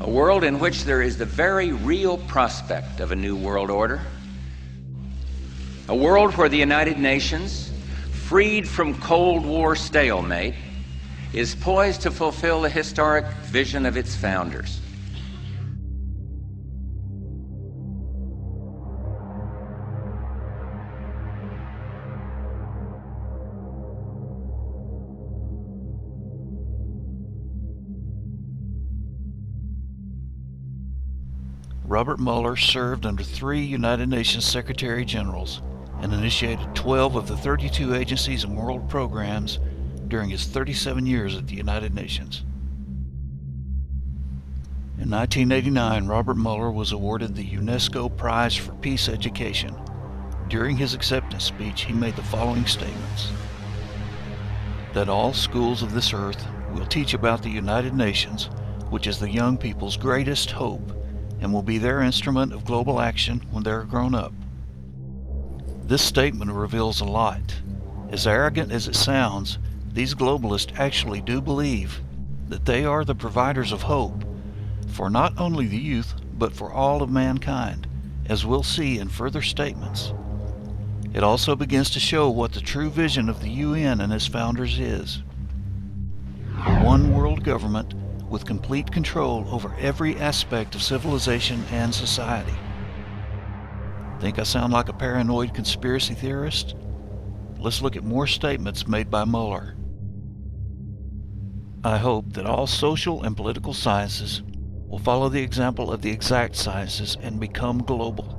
A world in which there is the very real prospect of a new world order. A world where the United Nations, freed from Cold War stalemate, is poised to fulfill the historic vision of its founders. Robert Mueller served under 3 United Nations Secretary Generals and initiated 12 of the 32 agencies and world programs during his 37 years at the United Nations. In 1989, Robert Mueller was awarded the UNESCO Prize for Peace Education. During his acceptance speech, he made the following statements: that all schools of this earth will teach about the United Nations, which is the young people's greatest hope, and will be their instrument of global action when they are grown up. This statement reveals a lot. As arrogant as it sounds, these globalists actually do believe that they are the providers of hope for not only the youth, but for all of mankind, as we'll see in further statements. It also begins to show what the true vision of the UN and its founders is. One world government with complete control over every aspect of civilization and society. Think I sound like a paranoid conspiracy theorist? Let's look at more statements made by Mueller. I hope that all social and political sciences will follow the example of the exact sciences and become global.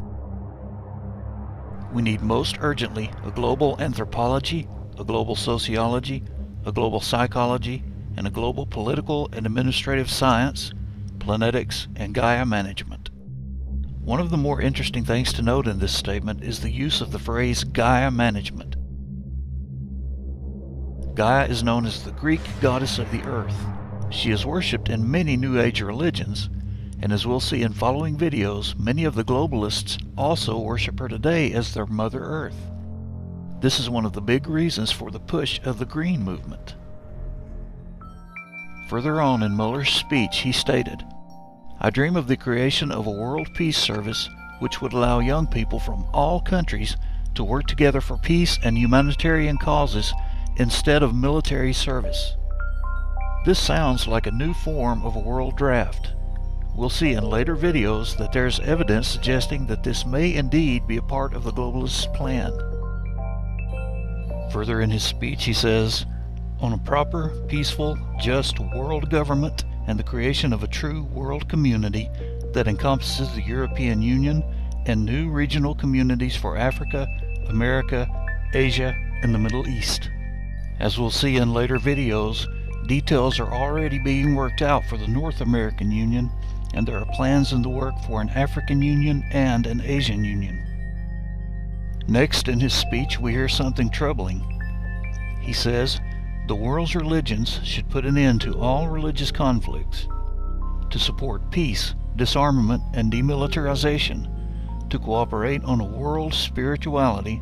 We need most urgently a global anthropology, a global sociology, a global psychology, and a global political and administrative science, planetics, and Gaia management. One of the more interesting things to note in this statement is the use of the phrase Gaia management. Gaia is known as the Greek goddess of the earth. She is worshipped in many New Age religions, and as we'll see in following videos, many of the globalists also worship her today as their Mother Earth. This is one of the big reasons for the push of the Green Movement. Further on in Mueller's speech, he stated, "I dream of the creation of a world peace service which would allow young people from all countries to work together for peace and humanitarian causes instead of military service." This sounds like a new form of a world draft. We'll see in later videos that there's evidence suggesting that this may indeed be a part of the globalists' plan. Further in his speech he says, "On a proper, peaceful, just world government and the creation of a true world community that encompasses the European Union and new regional communities for Africa, America, Asia, and the Middle East." As we'll see in later videos, details are already being worked out for the North American Union, and there are plans in the work for an African Union and an Asian Union. Next in his speech we hear something troubling. He says, "The world's religions should put an end to all religious conflicts, to support peace, disarmament, and demilitarization, to cooperate on a world spirituality,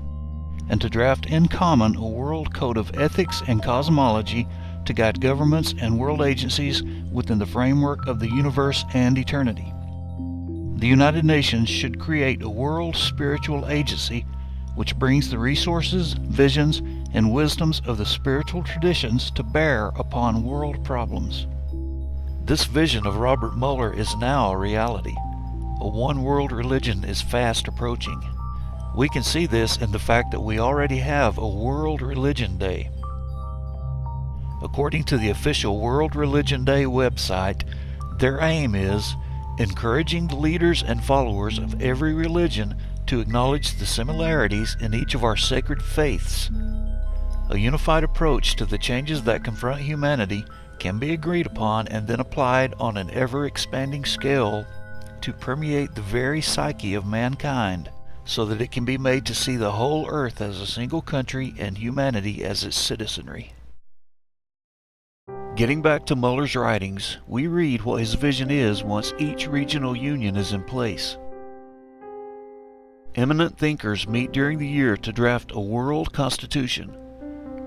and to draft in common a world code of ethics and cosmology to guide governments and world agencies within the framework of the universe and eternity. The United Nations should create a world spiritual agency which brings the resources, visions, and wisdoms of the spiritual traditions to bear upon world problems." This vision of Robert Mueller is now a reality. A one-world religion is fast approaching. We can see this in the fact that we already have a World Religion Day. According to the official World Religion Day website, their aim is encouraging the leaders and followers of every religion to acknowledge the similarities in each of our sacred faiths. A unified approach to the changes that confront humanity can be agreed upon and then applied on an ever-expanding scale to permeate the very psyche of mankind, so that it can be made to see the whole earth as a single country and humanity as its citizenry. Getting back to Mueller's writings, we read what his vision is once each regional union is in place. Eminent thinkers meet during the year to draft a world constitution.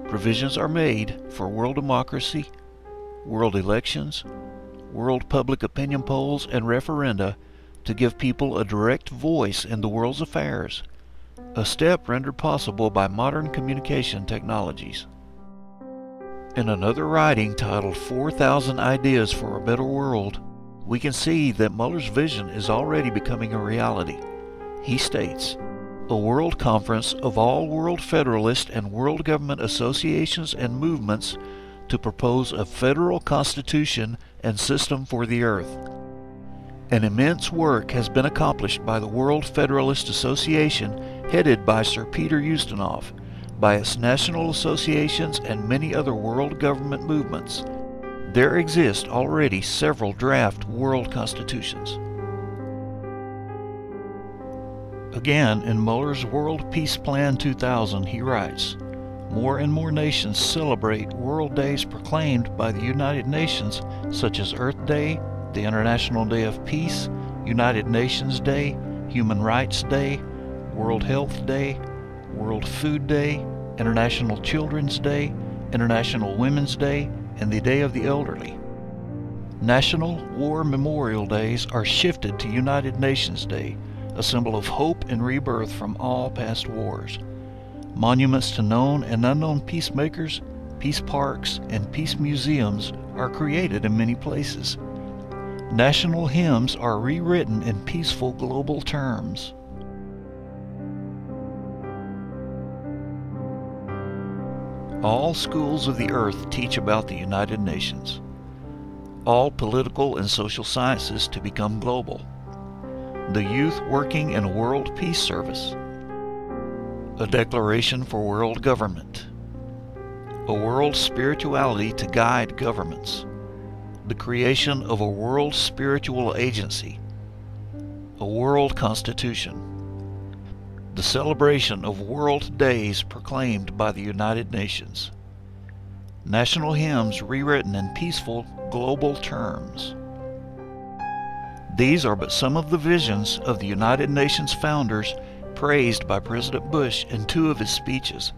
Provisions are made for world democracy, world elections, world public opinion polls, and referenda to give people a direct voice in the world's affairs, a step rendered possible by modern communication technologies. In another writing titled 4,000 Ideas for a Better World, we can see that Mueller's vision is already becoming a reality. He states, "A world conference of all world federalist and world government associations and movements to propose a federal constitution and system for the earth. An immense work has been accomplished by the World Federalist Association, headed by Sir Peter Ustinov, by its national associations and many other world government movements. There exist already several draft world constitutions." Again, in Mueller's World Peace Plan 2000, he writes, "More and more nations celebrate World Days proclaimed by the United Nations, such as Earth Day, the International Day of Peace, United Nations Day, Human Rights Day, World Health Day, World Food Day, International Children's Day, International Women's Day, and the Day of the Elderly. National War Memorial Days are shifted to United Nations Day, a symbol of hope and rebirth from all past wars. Monuments to known and unknown peacemakers, peace parks, and peace museums are created in many places. National hymns are rewritten in peaceful global terms. All schools of the earth teach about the United Nations. All political and social sciences to become global. The youth working in a world peace service. A declaration for world government. A world spirituality to guide governments. The creation of a world spiritual agency. A world constitution. The celebration of world days proclaimed by the United Nations. National hymns rewritten in peaceful global terms. These are but some of the visions of the United Nations founders praised by President Bush in 2 of his speeches.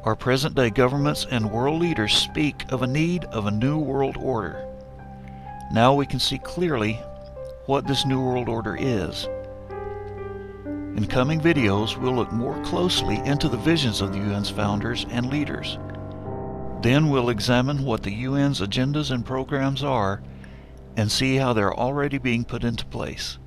Our present-day governments and world leaders speak of a need of a new world order. Now we can see clearly what this new world order is. In coming videos, we'll look more closely into the visions of the UN's founders and leaders. Then we'll examine what the UN's agendas and programs are and see how they're already being put into place.